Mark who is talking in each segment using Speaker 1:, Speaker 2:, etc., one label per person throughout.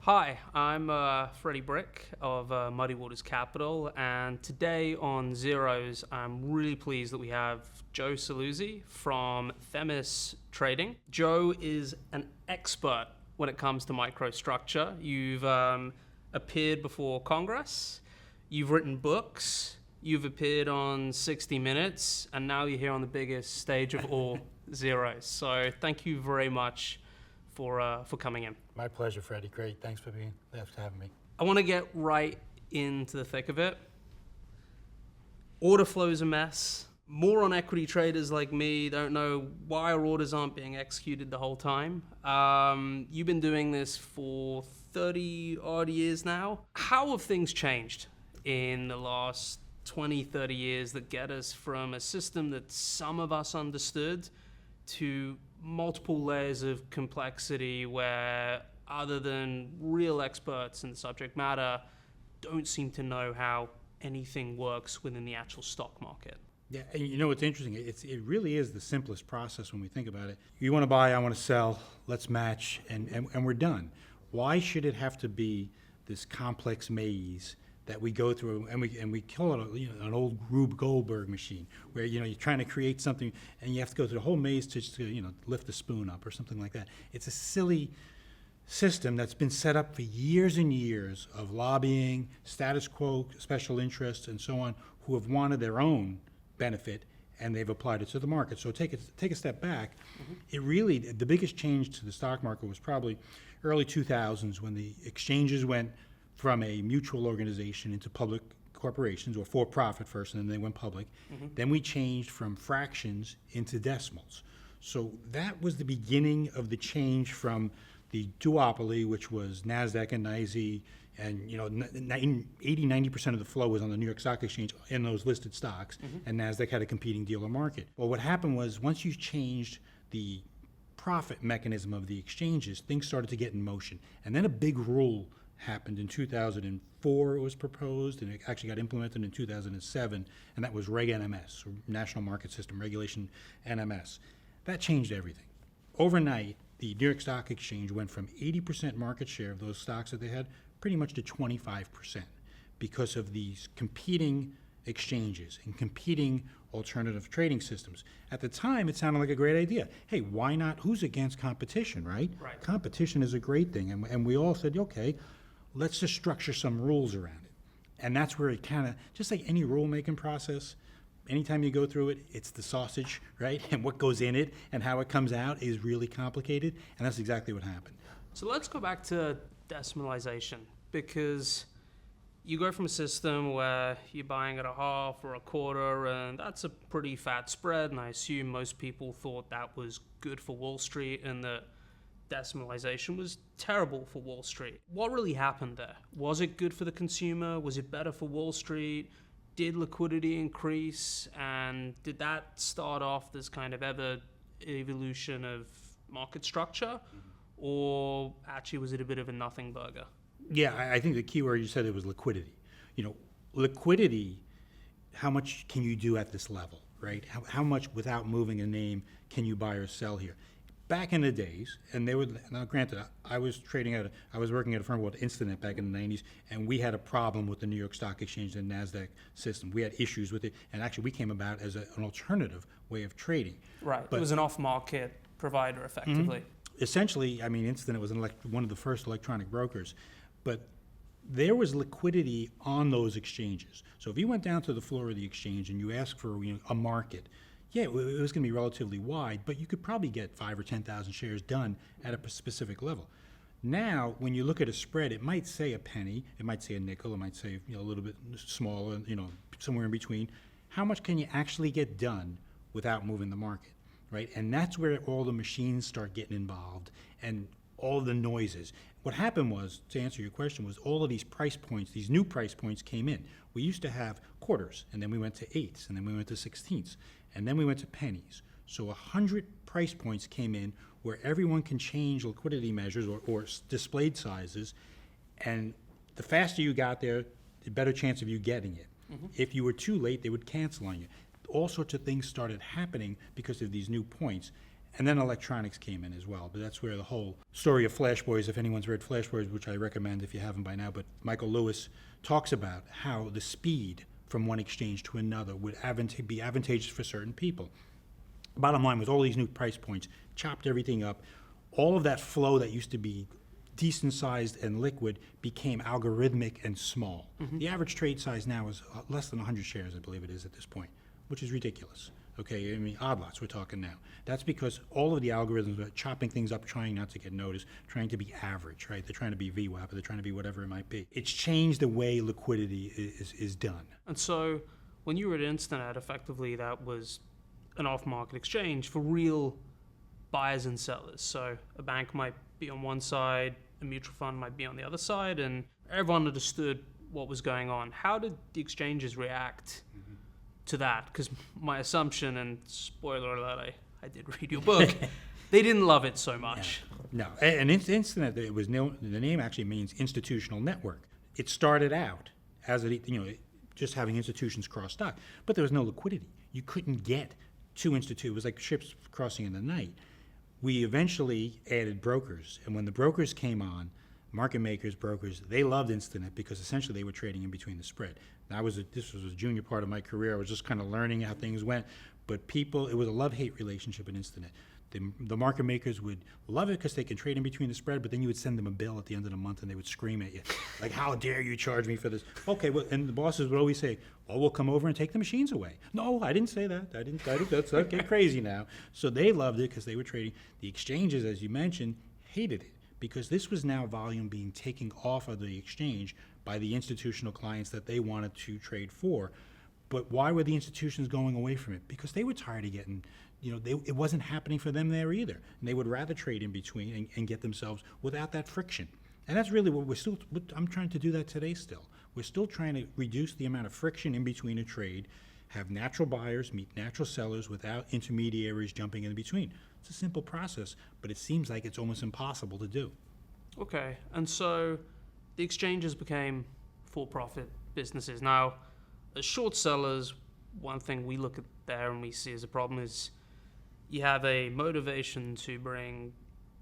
Speaker 1: Hi, I'm Freddy Brick of Muddy Waters Capital, and today on Zer0es, I'm really pleased that we have Joe Saluzzi from Themis Trading. Joe is an expert when it comes to microstructure. You've appeared before Congress, you've written books, you've appeared on 60 Minutes, and now you're here on the biggest stage of all, Zer0es. So thank you very much for coming in.
Speaker 2: My pleasure, Freddie. Great. Thanks for having me.
Speaker 1: I want to get right into the thick of it. Order flow's a mess. More on equity traders like me don't know why our orders aren't being executed the whole time. You've been doing this for 30 odd years now. How have things changed in the last 20, 30 years that get us from a system that some of us understood to multiple layers of complexity where, other than real experts in the subject matter, don't seem to know how anything works within the actual stock market?
Speaker 2: Yeah, and you know what's interesting? It really is the simplest process when we think about it. You want to buy, I want to sell, let's match, and we're done. Why should it have to be this complex maze that we go through, and we call it an old Rube Goldberg machine, where you're trying to create something and you have to go through the whole maze to lift the spoon up or something like that. It's a silly system that's been set up for years and years of lobbying, status quo, special interests, and so on, who have wanted their own benefit, and they've applied it to the market. So take a step back. It really, the biggest change to the stock market was probably early 2000s, when the exchanges went from a mutual organization into public corporations, or for-profit first, and then they went public. Then we changed from fractions into decimals. So that was the beginning of the change from the duopoly, which was NASDAQ and NYSE, and 80-90% of the flow was on the New York Stock Exchange in those listed stocks, and NASDAQ had a competing dealer market. Well, what happened was, once you changed the profit mechanism of the exchanges, things started to get in motion. And then a big rule happened in 2004. It was proposed, and it actually got implemented in 2007, and that was Reg NMS, or National Market System Regulation NMS. That changed everything. Overnight, the New York Stock Exchange went from 80% market share of those stocks that they had pretty much to 25%, because of these competing exchanges and competing alternative trading systems. At the time, it sounded like a great idea. Hey, why not? Who's against competition, right?
Speaker 1: Right.
Speaker 2: Competition is a great thing, and we all said, okay, let's just structure some rules around it. And that's where it kind of, just like any rule-making process, anytime you go through it, it's the sausage, right? And what goes in it and how it comes out is really complicated, and that's exactly what happened.
Speaker 1: So let's go back to decimalization, because you go from a system where you're buying at a half or a quarter, and that's a pretty fat spread, and I assume most people thought that was good for Wall Street and that decimalization was terrible for Wall Street. What really happened there? Was it good for the consumer? Was it better for Wall Street? Did liquidity increase? And did that start off this kind of evolution of market structure? Or actually was it a bit of a nothing burger?
Speaker 2: Yeah, I think the key word you said, it was liquidity. Liquidity, how much can you do at this level, right? How much without moving a name can you buy or sell here? Back in the days, and they would, now granted, I was working at a firm called Instinet back in the 90s, and we had a problem with the New York Stock Exchange and NASDAQ system. We had issues with it, and actually we came about as an alternative way of trading.
Speaker 1: Right, it was an off-market provider, effectively.
Speaker 2: Essentially, Instinet was one of the first electronic brokers, but there was liquidity on those exchanges. So if you went down to the floor of the exchange and you asked for a market, yeah, it was going to be relatively wide, but you could probably get 5,000 or 10,000 shares done at a specific level. Now, when you look at a spread, it might say a penny, it might say a nickel, it might say a little bit smaller, somewhere in between. How much can you actually get done without moving the market, right? And that's where all the machines start getting involved and all the noises. What happened was, to answer your question, was all of these price points, these new price points came in. We used to have quarters, and then we went to eighths, and then we went to sixteenths, and then we went to pennies. So 100 price points came in where everyone can change liquidity measures or displayed sizes, and the faster you got there, the better chance of you getting it. If you were too late, they would cancel on you. All sorts of things started happening because of these new points. And then electronics came in as well, but that's where the whole story of Flash Boys, if anyone's read Flash Boys, which I recommend if you haven't by now, but Michael Lewis talks about how the speed from one exchange to another would be advantageous for certain people. Bottom line was all these new price points, chopped everything up. All of that flow that used to be decent sized and liquid became algorithmic and small. The average trade size now is less than 100 shares, I believe it is at this point, which is ridiculous. Okay, I mean, odd lots we're talking now. That's because all of the algorithms are chopping things up, trying not to get noticed, trying to be average, right? They're trying to be VWAP, or they're trying to be whatever it might be. It's changed the way liquidity is done.
Speaker 1: And so when you were at Internet, effectively that was an off-market exchange for real buyers and sellers. So a bank might be on one side, a mutual fund might be on the other side, and everyone understood what was going on. How did the exchanges react to that? Because my assumption, and spoiler alert, I did read your book, they didn't love it so much.
Speaker 2: No, and Internet, the name actually means institutional network. It started out as just having institutions cross stock, but there was no liquidity. You couldn't get to institute. It was like ships crossing in the night. We eventually added brokers, and when the brokers came on, market makers, brokers, they loved Internet because essentially they were trading in between the spread. Now, this was a junior part of my career. I was just kind of learning how things went, but it was a love-hate relationship in Internet. The market makers would love it because they can trade in between the spread, but then you would send them a bill at the end of the month and they would scream at you, like, how dare you charge me for this? Okay, well, and the bosses would always say, oh, we'll come over and take the machines away. No, I didn't say that. That's okay, crazy now. So they loved it because they were trading. The exchanges, as you mentioned, hated it because this was now volume being taken off of the exchange by the institutional clients that they wanted to trade for. But why were the institutions going away from it? Because they were tired of getting, it wasn't happening for them there either. And they would rather trade in between and get themselves without that friction. And that's really what I'm trying to do that today still. We're still trying to reduce the amount of friction in between a trade, have natural buyers meet natural sellers without intermediaries jumping in between. It's a simple process, but it seems like it's almost impossible to do.
Speaker 1: Okay, and so the exchanges became for-profit businesses. Now, as short sellers, one thing we look at there and we see as a problem is you have a motivation to bring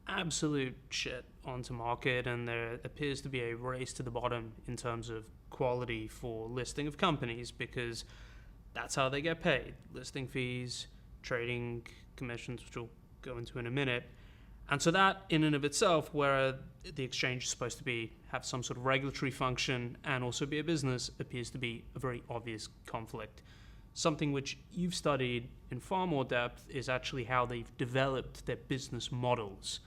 Speaker 1: absolute shit onto market, and there appears to be a race to the bottom in terms of quality for listing of companies because that's how they get paid. Listing fees, trading commissions, which we'll go into in a minute. And so that in and of itself, where the exchange is supposed to have some sort of regulatory function and also be a business, appears to be a very obvious conflict. Something which you've studied in far more depth is actually how they've developed their business models,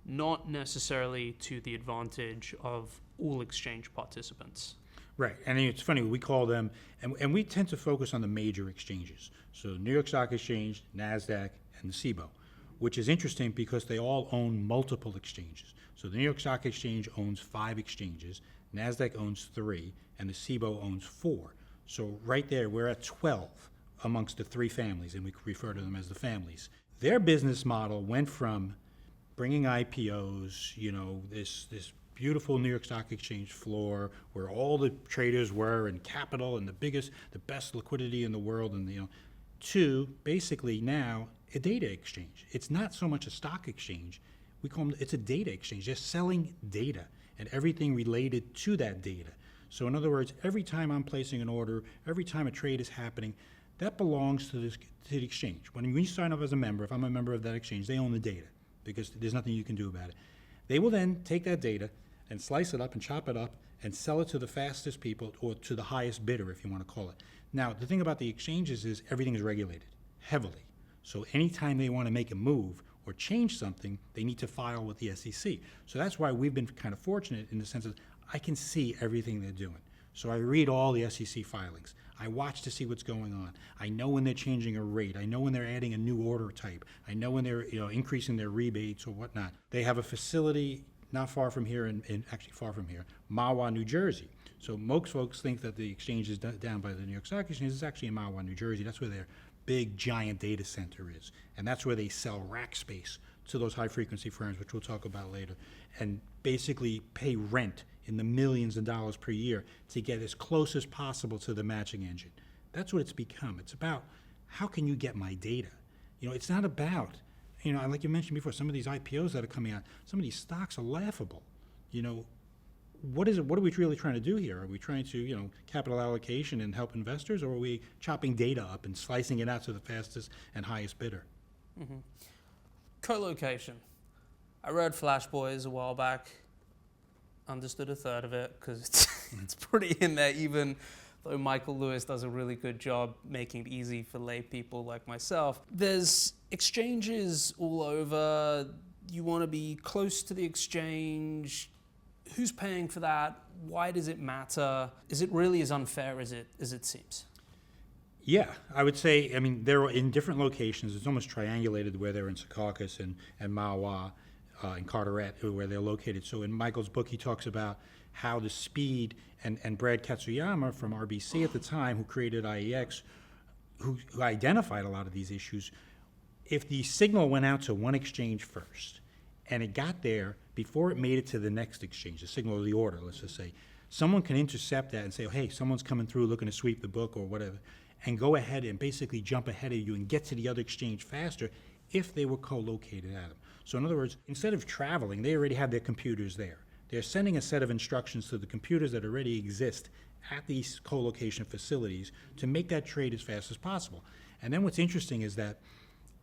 Speaker 1: not necessarily to the advantage of all exchange participants.
Speaker 2: Right, and it's funny, we call them, and we tend to focus on the major exchanges. So New York Stock Exchange, NASDAQ, and the SIBO, which is interesting because they all own multiple exchanges. So the New York Stock Exchange owns 5 exchanges, NASDAQ owns 3, and the SIBO owns 4. So right there, we're at 12 amongst the 3 families, and we refer to them as the families. Their business model went from bringing IPOs, this beautiful New York Stock Exchange floor where all the traders were and capital and the best liquidity in the world, and to basically now a data exchange. It's not so much a stock exchange. We call them, it's a data exchange. They're selling data and everything related to that data. So in other words, every time I'm placing an order, every time a trade is happening, that belongs to the exchange. When you sign up as a member, if I'm a member of that exchange, they own the data because there's nothing you can do about it. They will then take that data and slice it up and chop it up and sell it to the fastest people or to the highest bidder, if you want to call it. Now, the thing about the exchanges is everything is regulated heavily. So anytime they want to make a move or change something, they need to file with the SEC. So that's why we've been kind of fortunate in the sense that I can see everything they're doing. So I read all the SEC filings. I watch to see what's going on. I know when they're changing a rate. I know when they're adding a new order type. I know when they're increasing their rebates or whatnot. They have a facility not far from here, actually far from here, Mahwah, New Jersey. So most folks think that the exchange is down by the New York Stock Exchange. It's actually in Mahwah, New Jersey. That's where their big, giant data center is. And that's where they sell rack space to those high-frequency firms, which we'll talk about later, and basically pay rent in the millions of dollars per year to get as close as possible to the matching engine. That's what it's become. It's about how can you get my data? It's not about you know, like you mentioned before, some of these IPOs that are coming out, some of these stocks are laughable. You know, what are we really trying to do here? Are we trying to, you know, capital allocation and help investors, or are we chopping data up and slicing it out to the fastest and highest bidder?
Speaker 1: Mm-hmm. Co-location. I read Flash Boys a while back, understood a third of it because it's pretty in there, even though Michael Lewis does a really good job making it easy for lay people like myself. There's exchanges all over. You want to be close to the exchange. Who's paying for that? Why does it matter? Is it really as unfair as it seems?
Speaker 2: Yeah, I would say, I mean, they're in different locations. It's almost triangulated where they're in Secaucus and Mahwah and Carteret, where they're located. So in Michael's book, he talks about how the speed, and Brad Katsuyama from RBC at the time, who created IEX, who identified a lot of these issues, if the signal went out to one exchange first, and it got there before it made it to the next exchange, the signal or the order, let's just say, someone can intercept that and say, oh, hey, someone's coming through looking to sweep the book or whatever, and go ahead and basically jump ahead of you and get to the other exchange faster if they were co-located at them. So in other words, instead of traveling, they already have their computers there. They're sending a set of instructions to the computers that already exist at these co-location facilities to make that trade as fast as possible. And then what's interesting is that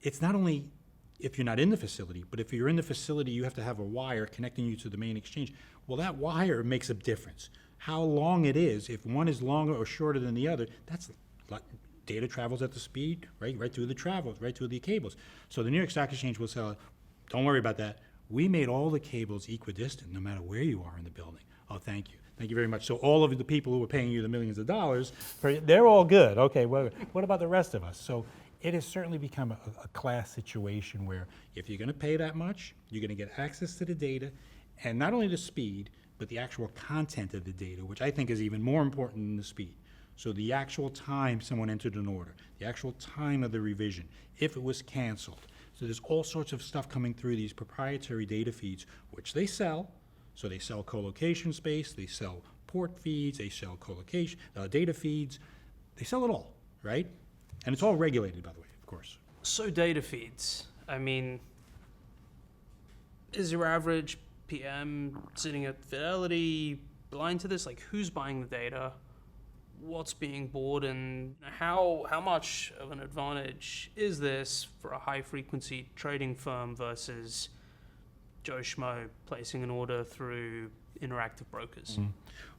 Speaker 2: it's not only if you're not in the facility, but if you're in the facility, you have to have a wire connecting you to the main exchange. Well, that wire makes a difference. How long it is, if one is longer or shorter than the other, that's data travels at the speed, right through the travels, right through the cables. So the New York Stock Exchange will say, don't worry about that. We made all the cables equidistant, no matter where you are in the building. Oh, thank you. Thank you very much. So all of the people who are paying you the millions of dollars, they're all good. Okay, well, what about the rest of us? So it has certainly become a class situation where if you're going to pay that much, you're going to get access to the data, and not only the speed, but the actual content of the data, which I think is even more important than the speed. So the actual time someone entered an order, the actual time of the revision, if it was canceled. So there's all sorts of stuff coming through these proprietary data feeds, which they sell. So they sell co-location space, they sell port feeds, they sell co-location, data feeds. They sell it all, right? And it's all regulated, by the way, of course.
Speaker 1: So data feeds, I mean, is your average PM sitting at Fidelity blind to this? Like, who's buying the data? What's being bought, and how much of an advantage is this for a high-frequency trading firm versus Joe Schmo placing an order through interactive brokers?
Speaker 2: Mm-hmm.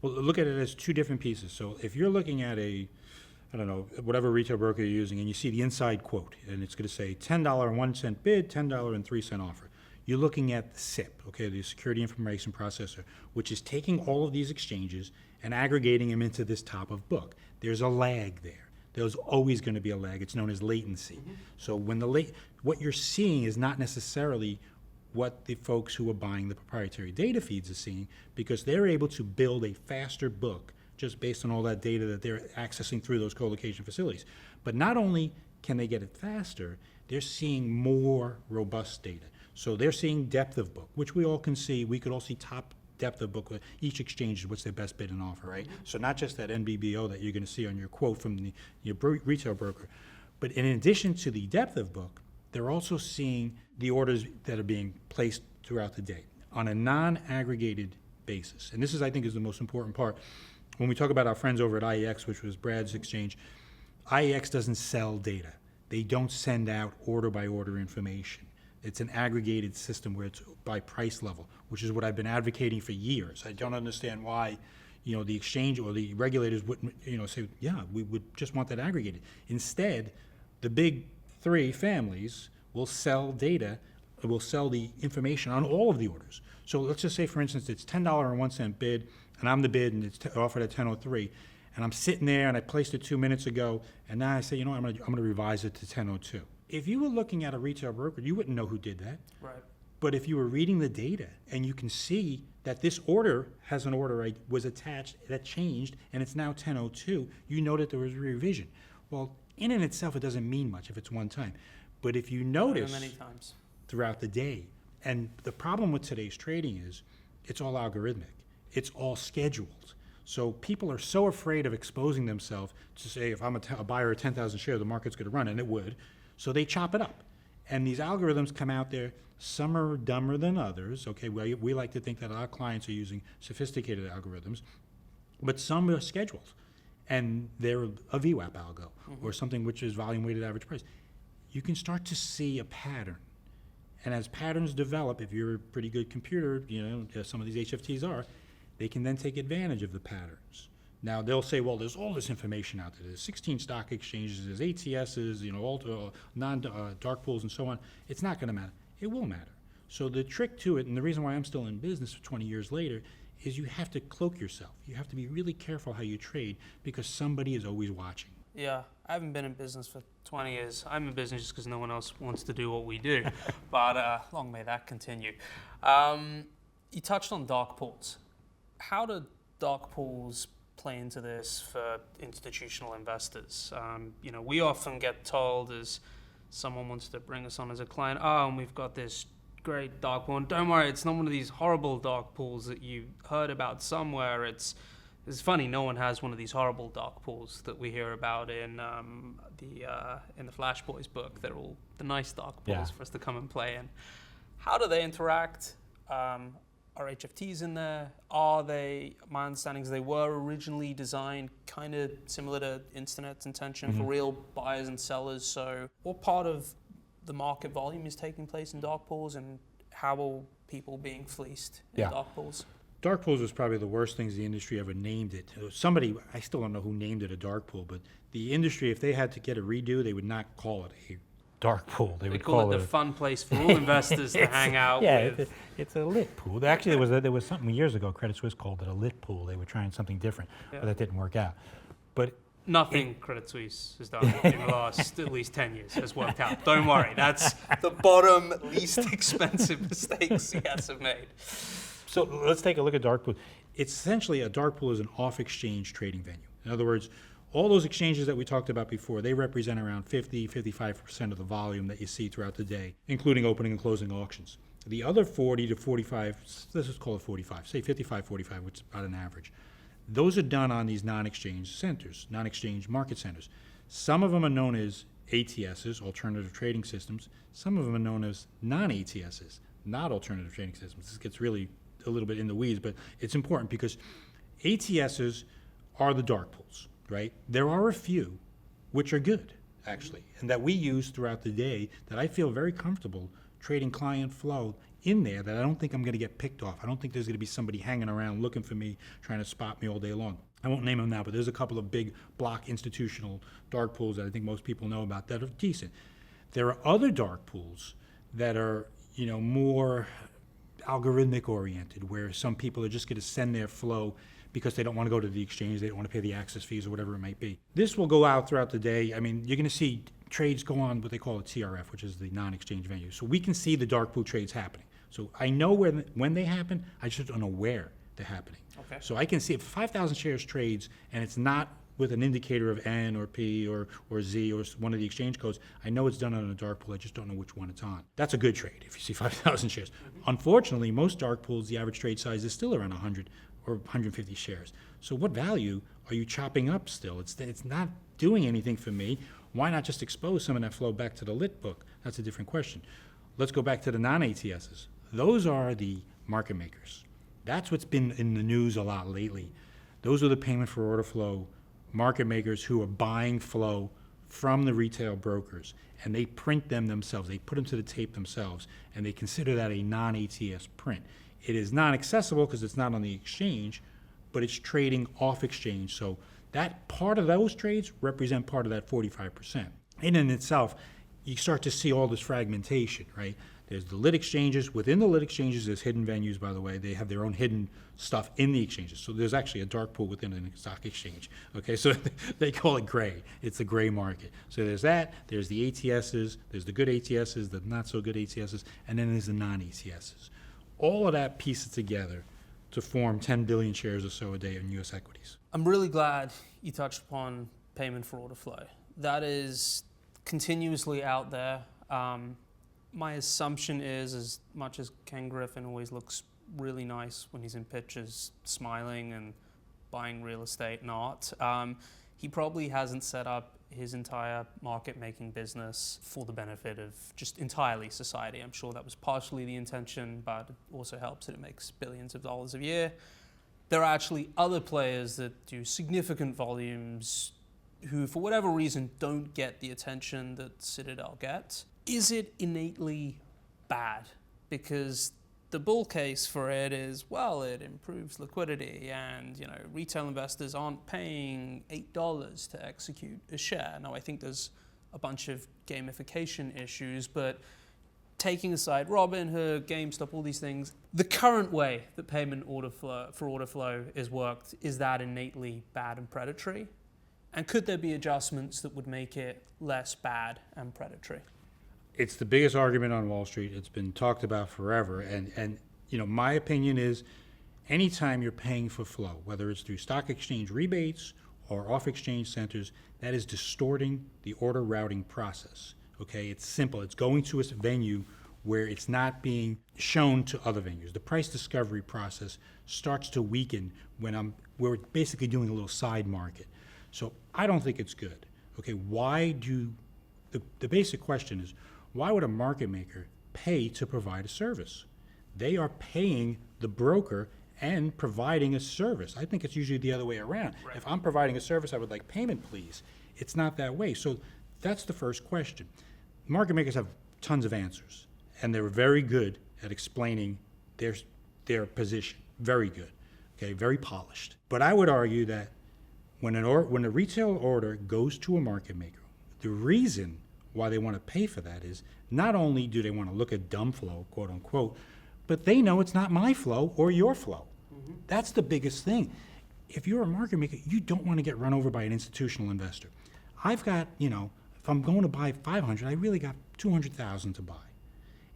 Speaker 2: Well, look at it as two different pieces. So if you're looking at I don't know, whatever retail broker you're using, and you see the inside quote, and it's going to say $10.01 bid, $10.03 offer. You're looking at the SIP, okay, the Security Information Processor, which is taking all of these exchanges and aggregating them into this top of book. There's a lag there. There's always going to be a lag. It's known as latency. Mm-hmm. So when what you're seeing is not necessarily what the folks who are buying the proprietary data feeds are seeing, because they're able to build a faster book just based on all that data that they're accessing through those co-location facilities. But not only can they get it faster, they're seeing more robust data. So they're seeing depth of book, which we all can see. We could all see top depth of book with each exchange, what's their best bid and offer, right? Mm-hmm. So not just that NBBO that you're going to see on your quote from your retail broker, but in addition to the depth of book, they're also seeing the orders that are being placed throughout the day on a non-aggregated basis. And this is, I think, is the most important part. When we talk about our friends over at IEX, which was Brad's exchange, IEX doesn't sell data. They don't send out order-by-order information. It's an aggregated system where it's by price level, which is what I've been advocating for years. I don't understand why, the exchange or the regulators wouldn't, say, yeah, we would just want that aggregated. Instead, the big three families will sell data, will sell the information on all of the orders. So let's just say, for instance, it's $10.01 bid, and I'm the bid, and it's offered at 10.03, and I'm sitting there, and I placed it 2 minutes ago, and now I say, I'm going to revise it to 10.02. If you were looking at a retail broker, you wouldn't know who did that.
Speaker 1: Right.
Speaker 2: But if you were reading the data and you can see that this order has an order was attached that changed and it's now 10.02, you know that there was a revision. Well, in and itself, it doesn't mean much if it's one time. But if you notice
Speaker 1: many times
Speaker 2: throughout the day, and the problem with today's trading is it's all algorithmic. It's all scheduled. So people are so afraid of exposing themselves to say, if I'm a buyer of 10,000 shares, the market's going to run, and it would. So they chop it up. And these algorithms come out there, some are dumber than others, okay? We like to think that our clients are using sophisticated algorithms, but some are scheduled, and they're a VWAP algo, or something which is volume weighted average price. You can start to see a pattern. And as patterns develop, if you're a pretty good computer, as some of these HFTs are, they can then take advantage of the patterns. Now, they'll say, well, there's all this information out there. There's 16 stock exchanges, there's ATSs, all non-dark pools and so on. It's not going to matter. It will matter. So the trick to it, and the reason why I'm still in business 20 years later, is you have to cloak yourself. You have to be really careful how you trade because somebody is always watching.
Speaker 1: Yeah, I haven't been in business for 20 years. I'm in business just because no one else wants to do what we do. But long may that continue. You touched on dark pools. How do dark pools play into this for institutional investors? We often get told as someone wants to bring us on as a client, and we've got this great dark pool. And don't worry, it's not one of these horrible dark pools that you heard about somewhere. It's funny, no one has one of these horrible dark pools that we hear about in the Flash Boys book. They're all the nice dark pools for us to come and play in. How do they interact? Are HFTs in there? Are they, my understanding is they were originally designed kind of similar to Internet's intention for real buyers and sellers. So what part of the market volume is taking place in dark pools, and how are people being fleeced in dark pools?
Speaker 2: Dark pools was probably the worst things the industry ever named it. Somebody, I still don't know who named it a dark pool, but the industry, if they had to get a redo, they would not call it a dark pool. They would
Speaker 1: call it the fun place for all investors to hang out with.
Speaker 2: It's a lit pool. Actually, there was something years ago, Credit Suisse called it a lit pool. They were trying something different, but that didn't work out. But
Speaker 1: nothing Credit Suisse has done in the last at least 10 years has worked out. Don't worry. That's the bottom, least expensive mistakes you guys have made.
Speaker 2: So let's take a look at dark pool. It's essentially, a dark pool is an off-exchange trading venue. In other words, all those exchanges that we talked about before, they represent around 55% of the volume that you see throughout the day, including opening and closing auctions. The other 40 to 45, let's just call it 45, say 55, 45, which is about an average. Those are done on these non-exchange centers, non-exchange market centers. Some of them are known as ATSs, alternative trading systems. Some of them are known as non-ATSs, not alternative trading systems. This gets really a little bit in the weeds, but it's important because ATSs are the dark pools, right? There are a few which are good, actually, and that we use throughout the day that I feel very comfortable trading client flow in there, that I don't think I'm going to get picked off. I don't think there's going to be somebody hanging around looking for me, trying to spot me all day long. I won't name them now, but there's a couple of big block institutional dark pools that I think most people know about that are decent. There are other dark pools that are, more algorithmic oriented, where some people are just going to send their flow because they don't want to go to the exchange, they don't want to pay the access fees or whatever it might be. This will go out throughout the day. I mean, you're going to see trades go on what they call a TRF, which is the non-exchange venue. So we can see the dark pool trades happening. So I know when they happen, I just don't know where they're happening.
Speaker 1: Okay.
Speaker 2: So I can see if 5,000 shares trades and it's not with an indicator of N or P or Z or one of the exchange codes, I know it's done on a dark pool, I just don't know which one it's on. That's a good trade if you see 5,000 shares. Unfortunately, most dark pools, the average trade size is still around 100 or 150 shares. So what value are you chopping up still? It's not doing anything for me. Why not just expose some of that flow back to the lit book? That's a different question. Let's go back to the non-ATSs. Those are the market makers. That's what's been in the news a lot lately. Those are the payment for order flow market makers who are buying flow from the retail brokers, and they print them themselves. They put them to the tape themselves, and they consider that a non-ATS print. It is non-accessible because it's not on the exchange, but it's trading off exchange. So that part of those trades represent part of that 45%. In itself, you start to see all this fragmentation, right? There's the lit exchanges. Within the lit exchanges, there's hidden venues, by the way. They have their own hidden stuff in the exchanges. So there's actually a dark pool within a stock exchange. Okay, so they call it gray. It's the gray market. So there's that. There's the ATSs. There's the good ATSs, the not so good ATSs, and then there's the non-ATSs. All of that pieces together to form 10 billion shares or so a day in U.S. equities.
Speaker 1: I'm really glad you touched upon payment for order flow. That is continuously out there. My assumption is, as much as Ken Griffin always looks really nice when he's in pictures, smiling and buying real estate and art, he probably hasn't set up his entire market-making business for the benefit of just entirely society. I'm sure that was partially the intention, but it also helps that it makes billions of dollars a year. There are actually other players that do significant volumes who, for whatever reason, don't get the attention that Citadel gets. Is it innately bad? Because the bull case for it is, well, it improves liquidity and, retail investors aren't paying $8 to execute a share. Now, I think there's a bunch of gamification issues, but taking aside Robinhood, GameStop, all these things, the current way that payment order flow is worked, is that innately bad and predatory? And could there be adjustments that would make it less bad and predatory?
Speaker 2: It's the biggest argument on Wall Street. It's been talked about forever. And my opinion is anytime you're paying for flow, whether it's through stock exchange rebates or off exchange centers, that is distorting the order routing process. Okay, it's simple. It's going to a venue where it's not being shown to other venues. The price discovery process starts to weaken when we're basically doing a little side market. So I don't think it's good. Okay, the basic question is, why would a market maker pay to provide a service? They are paying the broker and providing a service. I think it's usually the other way around. Right. If I'm providing a service, I would like payment, please. It's not that way. So that's the first question. Market makers have tons of answers, and they're very good at explaining their position. Very good, okay, very polished. But I would argue that when a retail order goes to a market maker, the reason why they want to pay for that is not only do they want to look at dumb flow, quote unquote, but they know it's not my flow or your flow. Mm-hmm. That's the biggest thing. If you're a market maker, you don't want to get run over by an institutional investor. I've got, if I'm going to buy 500, I really got 200,000 to buy.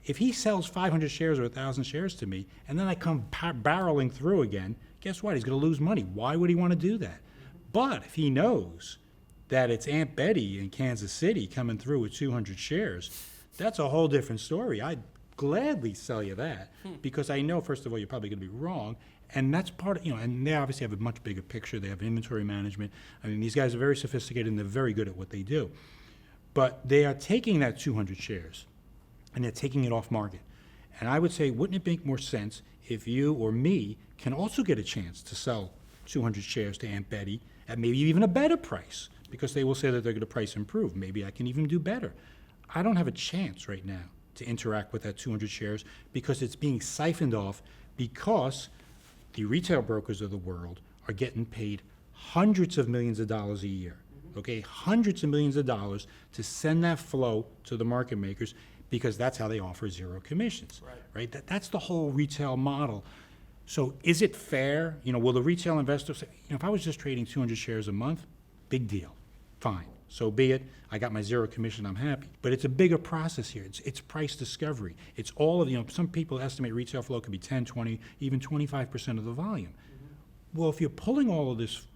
Speaker 2: If he sells 500 shares or 1,000 shares to me, and then I come barreling through again, guess what? He's going to lose money. Why would he want to do that? But if he knows that it's Aunt Betty in Kansas City coming through with 200 shares, that's a whole different story. I'd gladly sell you that because I know, first of all, you're probably going to be wrong. And that's part of, and they obviously have a much bigger picture. They have inventory management. I mean, these guys are very sophisticated and they're very good at what they do. But they are taking that 200 shares and they're taking it off market. And I would say, wouldn't it make more sense if you or me can also get a chance to sell 200 shares to Aunt Betty at maybe even a better price? Because they will say that they're going to price improve. Maybe I can even do better. I don't have a chance right now to interact with that 200 shares because it's being siphoned off because the retail brokers of the world are getting paid hundreds of millions of dollars a year. Okay, hundreds of millions of dollars to send that flow to the market makers because that's how they offer zero commissions, right? That's the whole retail model. So is it fair? Will the retail investor say, if I was just trading 200 shares a month, big deal, fine, so be it. I got my zero commission, I'm happy. But it's a bigger process here. It's price discovery. It's all of, some people estimate retail flow could be 10, 20, even 25% of the volume. Well, if you're pulling all of this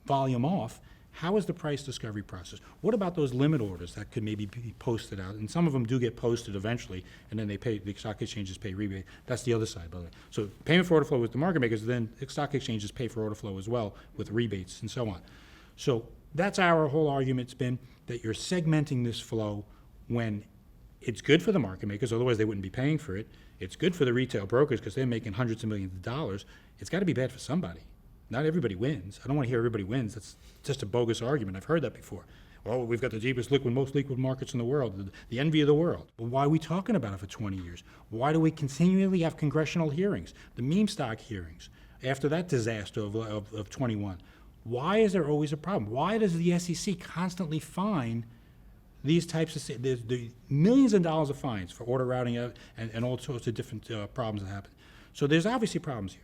Speaker 2: volume off, how is the price discovery process? What about those limit orders that could maybe be posted out? And some of them do get posted eventually, and then the stock exchanges pay rebate. That's the other side, by the way. So payment for order flow with the market makers, then the stock exchanges pay for order flow as well with rebates and so on. So that's our whole argument's been that you're segmenting this flow when it's good for the market makers, otherwise they wouldn't be paying for it. It's good for the retail brokers because they're making hundreds of millions of dollars. It's got to be bad for somebody. Not everybody wins. I don't want to hear everybody wins. That's just a bogus argument. I've heard that before. Well, we've got the deepest most liquid markets in the world, the envy of the world. But why are we talking about it for 20 years? Why do we continually have congressional hearings, the meme stock hearings, after that disaster of 21? Why is there always a problem? Why does the SEC constantly fine these types of, there's millions of dollars of fines for order routing and all sorts of different problems that happen. So there's obviously problems here.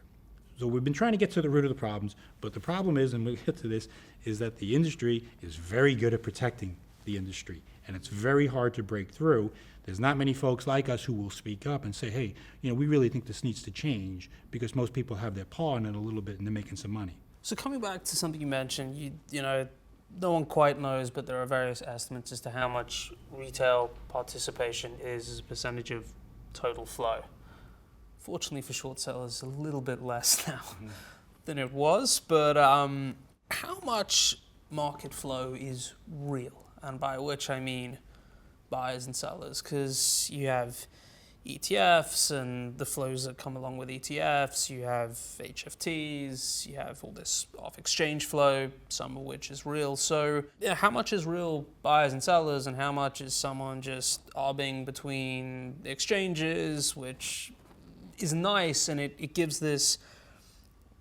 Speaker 2: So we've been trying to get to the root of the problems, but the problem is, and we'll get to this, is that the industry is very good at protecting the industry, and it's very hard to break through. There's not many folks like us who will speak up and say, hey, we really think this needs to change, because most people have their paw in it a little bit and they're making some money.
Speaker 1: So coming back to something you mentioned, no one quite knows, but there are various estimates as to how much retail participation is as a percentage of total flow. Fortunately for short sellers, a little bit less now than it was, but how much market flow is real, and by which I mean buyers and sellers, because you have ETFs and the flows that come along with ETFs, you have HFTs, you have all this off-exchange flow, some of which is real. So how much is real buyers and sellers, and how much is someone just arbing between the exchanges, which is nice, and it gives this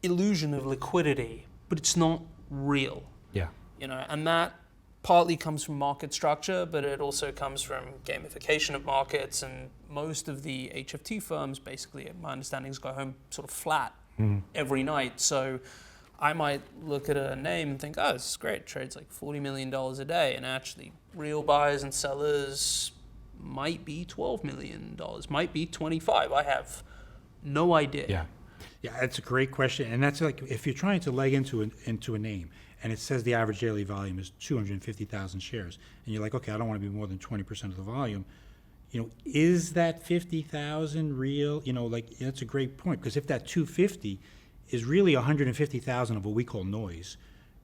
Speaker 1: illusion of liquidity, but it's not real.
Speaker 2: Yeah.
Speaker 1: And that partly comes from market structure, but it also comes from gamification of markets, and most of the HFT firms, basically, my understanding is go home sort of flat every night. So I might look at a name and think, oh, this is great, trades like $40 million a day, and actually real buyers and sellers might be $12 million, might be 25. I have no idea.
Speaker 2: Yeah. Yeah, that's a great question, and that's like if you're trying to leg into a name, and it says the average daily volume is 250,000 shares, and you're like, okay, I don't want to be more than 20% of the volume. Is that 50,000 real? That's a great point, because if that 250 is really 150,000 of what we call noise,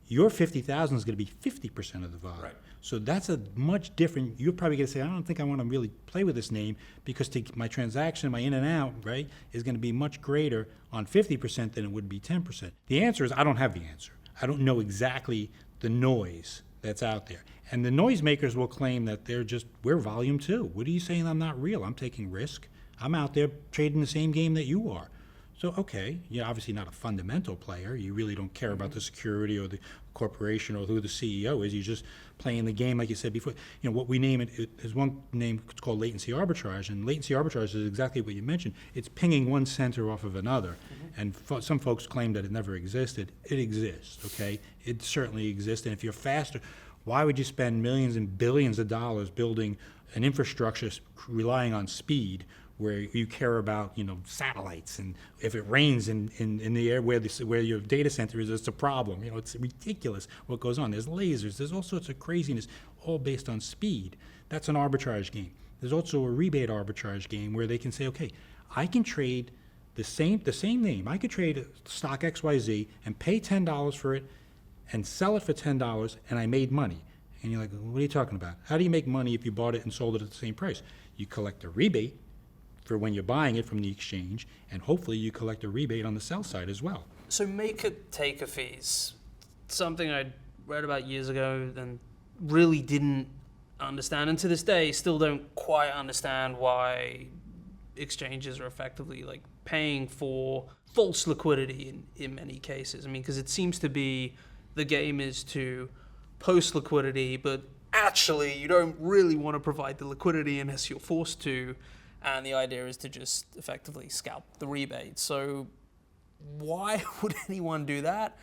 Speaker 2: your 50,000 is going to be 50% of the volume.
Speaker 1: Right.
Speaker 2: So that's a much different. You're probably going to say, I don't think I want to really play with this name, because my transaction, my in and out, right, is going to be much greater on 50% than it would be 10%. The answer is I don't have the answer. I don't know exactly the noise that's out there. And the noisemakers will claim that we're volume too. What are you saying I'm not real? I'm taking risk. I'm out there trading the same game that you are. So, okay, you're obviously not a fundamental player. You really don't care about the security or the corporation or who the CEO is. You're just playing the game, like you said before. What we name it is one name, it's called latency arbitrage. And latency arbitrage is exactly what you mentioned. It's pinging one center off of another. And some folks claim that it never existed. It exists, okay? It certainly exists. And if you're faster, why would you spend millions and billions of dollars building an infrastructure relying on speed, where you care about, satellites, and if it rains in the air where your data center is, it's a problem. It's ridiculous what goes on. There's lasers, there's all sorts of craziness, all based on speed. That's an arbitrage game. There's also a rebate arbitrage game where they can say, okay, I can trade the same name. I could trade stock XYZ and pay $10 for it and sell it for $10, and I made money. And you're like, what are you talking about? How do you make money if you bought it and sold it at the same price? You collect a rebate for when you're buying it from the exchange, and hopefully you collect a rebate on the sell side as well.
Speaker 1: So maker-taker fees, something I read about years ago and really didn't understand, and to this day still don't quite understand why exchanges are effectively like paying for false liquidity in many cases. I mean, because it seems to be the game is to post liquidity, but actually you don't really want to provide the liquidity unless you're forced to. And the idea is to just effectively scalp the rebate. So why would anyone do that?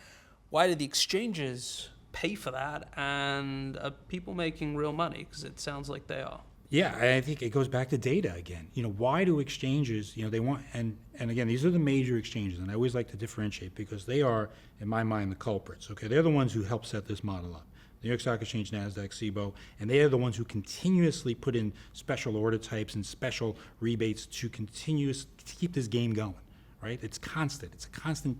Speaker 1: Why do the exchanges pay for that? And are people making real money? Because it sounds like they are.
Speaker 2: Yeah, I think it goes back to data again. Why do exchanges, they want, and again, these are the major exchanges, and I always like to differentiate because they are, in my mind, the culprits, okay? They're the ones who help set this model up. New York Stock Exchange, NASDAQ, CBOE, and they are the ones who continuously put in special order types and special rebates to keep this game going, right? It's constant. It's a constant,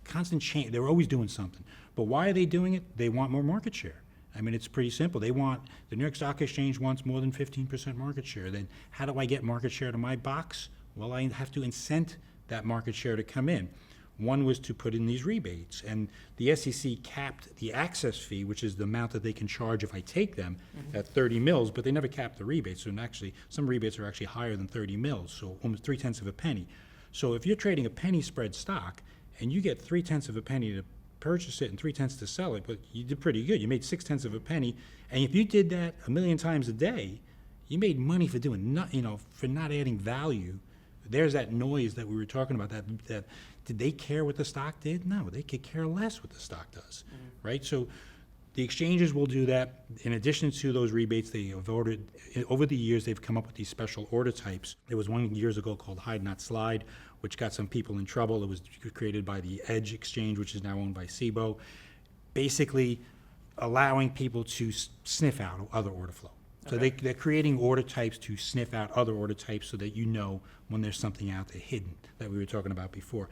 Speaker 2: constant change. They're always doing something. But why are they doing it? They want more market share. I mean, it's pretty simple. The New York Stock Exchange wants more than 15% market share. Then how do I get market share to my box? Well, I have to incent that market share to come in. One was to put in these rebates, and the SEC capped the access fee, which is the amount that they can charge if I take them, at 30 mils, but they never capped the rebates. So actually, some rebates are actually higher than 30 mils, so almost 0.3 of a penny. So if you're trading a penny spread stock, and you get 0.3 of a penny to purchase it and 0.3 to sell it, but you did pretty good. You made 0.6 of a penny, and if you did that a million times a day, you made money for doing for not adding value. There's that noise that we were talking about. That did they care what the stock did? No, they could care less what the stock does, right? So the exchanges will do that. In addition to those rebates, they have ordered over the years. They've come up with these special order types. There was one years ago called Hide Not Slide, which got some people in trouble. It was created by the Edge Exchange, which is now owned by CBOE, basically allowing people to sniff out other order flow. So they're creating order types to sniff out other order types so that when there's something out there hidden that we were talking about before.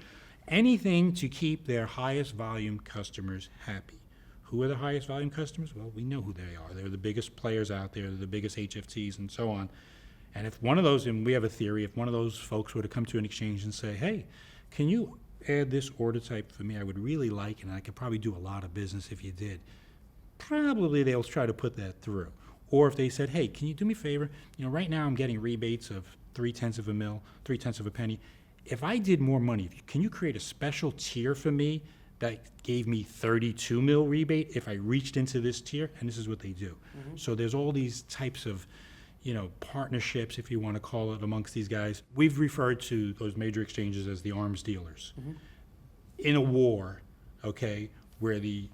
Speaker 2: Anything to keep their highest volume customers happy, Who are the highest volume customers? Well, we know who they are. They're the biggest players out there, they're the biggest HFTs and so on. And if one of those, and we have a theory, if one of those folks were to come to an exchange and say, hey, can you add this order type for me? I would really like, and I could probably do a lot of business if you did. Probably they'll try to put that through. Or if they said, hey, can you do me a favor? You know, right now I'm getting rebates of 3/10 of a mil, 3/10 of a penny. If I did more money, can you create a special tier for me that gave me 32 mil rebate if I reached into this tier? And this is what they do. So there's all these types of, you know, partnerships, if you want to call it, amongst these guys. We've referred to those major exchanges as the arms dealers. In a war, okay, where the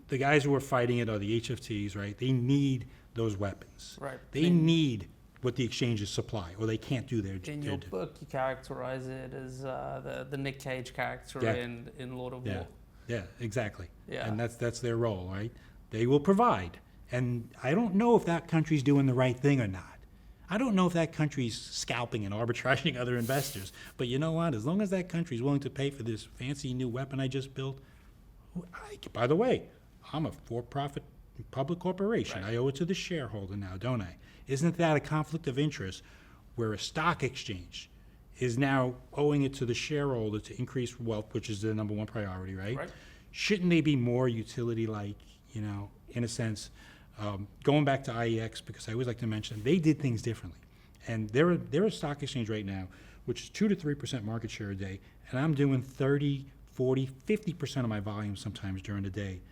Speaker 2: guys who are fighting it are the HFTs, right? They need those weapons.
Speaker 1: Right.
Speaker 2: They need what the exchanges supply, or they can't do their
Speaker 1: In your book, you characterize it as the Nick Cage character
Speaker 2: Yeah.
Speaker 1: in Lord of
Speaker 2: Yeah.
Speaker 1: War.
Speaker 2: Yeah, exactly.
Speaker 1: Yeah.
Speaker 2: And that's their role, right? They will provide. And I don't know if that country's doing the right thing or not. I don't know if that country's scalping and arbitraging other investors. But you know what? As long as that country's willing to pay for this fancy new weapon I just built, by the way, I'm a for-profit public corporation.
Speaker 1: Right.
Speaker 2: I owe it to the shareholder now, don't I? Isn't that a conflict of interest where a stock exchange is now owing it to the shareholder to increase wealth, which is the number one priority, right?
Speaker 1: Right.
Speaker 2: Shouldn't they be more utility-like, you know, in a sense? Going back to IEX, because I always like to mention, they did things differently. And they're a stock exchange right now, which is 2 to 3% market share a day, and I'm doing 30, 40, 50% of my volume sometimes during the day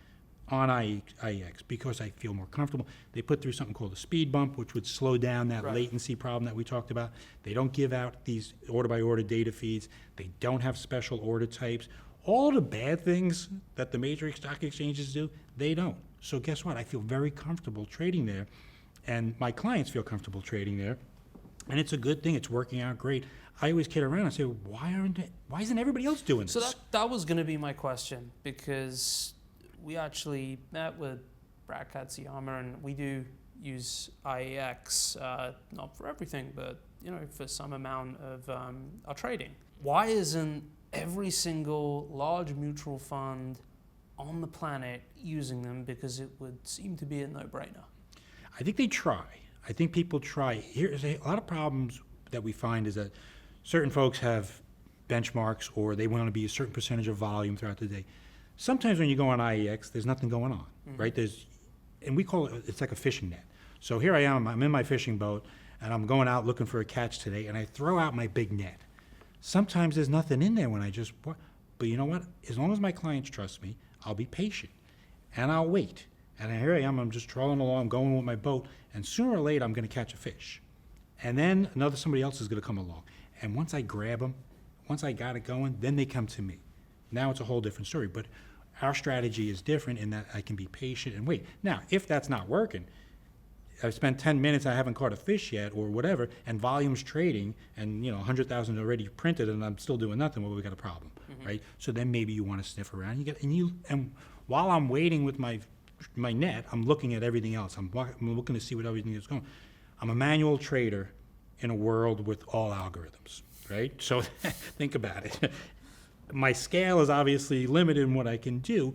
Speaker 2: on IEX because I feel more comfortable. They put through something called a speed bump, which would slow down that
Speaker 1: Right.
Speaker 2: latency problem that we talked about. They don't give out these order-by-order data feeds. They don't have special order types. All the bad things that the major stock exchanges do, they don't. So guess what? I feel very comfortable trading there, and my clients feel comfortable trading there, and it's a good thing. It's working out great. I always kid around and say, why isn't everybody else doing
Speaker 1: So
Speaker 2: this?
Speaker 1: that was going to be my question, because we actually met with Brad Katsuyama, and we do use IEX, not for everything, but you know, for some amount of our trading. Why isn't every single large mutual fund on the planet using them? Because it would seem to be a no-brainer.
Speaker 2: I think they try. I think people try. Here's a lot of problems that we find is that certain folks have benchmarks or they want to be a certain percentage of volume throughout the day. Sometimes when you go on IEX, there's nothing going on, right? And we call it, it's like a fishing net. So here I am, I'm in my fishing boat, and I'm going out looking for a catch today, and I throw out my big net. Sometimes there's nothing in there when I just, but you know what? As long as my clients trust me, I'll be patient, and I'll wait. And here I am, I'm just trolling along, going with my boat, and sooner or later I'm gonna catch a fish. And then somebody else is gonna come along. And once I grab them, once I got it going, then they come to me. Now it's a whole different story, but our strategy is different in that I can be patient and wait. Now, if that's not working, I've spent 10 minutes, I haven't caught a fish yet or whatever, and volume's trading, and 100,000 already printed, and I'm still doing nothing, well, we got a problem, right? So then maybe you want to sniff around. And while I'm waiting with my net, I'm looking at everything else. I'm looking to see what everything is going. I'm a manual trader in a world with all algorithms, right? So think about it. My scale is obviously limited in what I can do,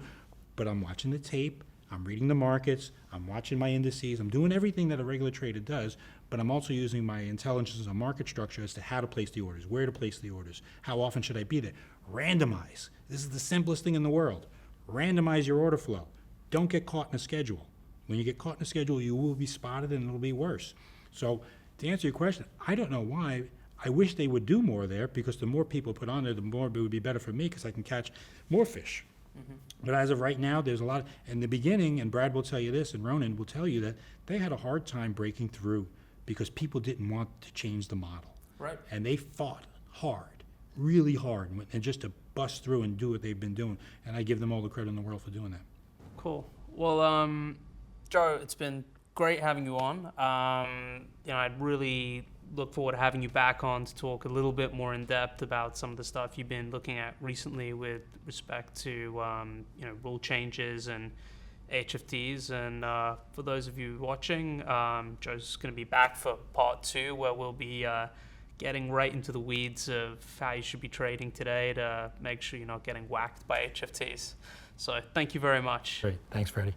Speaker 2: but I'm watching the tape, I'm reading the markets, I'm watching my indices, I'm doing everything that a regular trader does, but I'm also using my intelligence and market structure as to how to place the orders, where to place the orders, how often should I be there. Randomize. This is the simplest thing in the world. Randomize your order flow. Don't get caught in a schedule. When you get caught in a schedule, you will be spotted and it'll be worse. So to answer your question, I don't know why. I wish they would do more there, because the more people put on there, the more it would be better for me, because I can catch more fish. But as of right now, there's a lot. In the beginning, and Brad will tell you this, and Ronan will tell you that they had a hard time breaking through because people didn't want to change the model.
Speaker 1: Right.
Speaker 2: And they fought hard, really hard, and just to bust through and do what they've been doing. And I give them all the credit in the world for doing that.
Speaker 1: Cool. Well, Joe, it's been great having you on. I'd really look forward to having you back on to talk a little bit more in depth about some of the stuff you've been looking at recently with respect to rule changes and HFTs. And for those of you watching, Joe's going to be back for part 2, where we'll be getting right into the weeds of how you should be trading today to make sure you're not getting whacked by HFTs. So thank you very much.
Speaker 3: Great. Thanks, Freddie.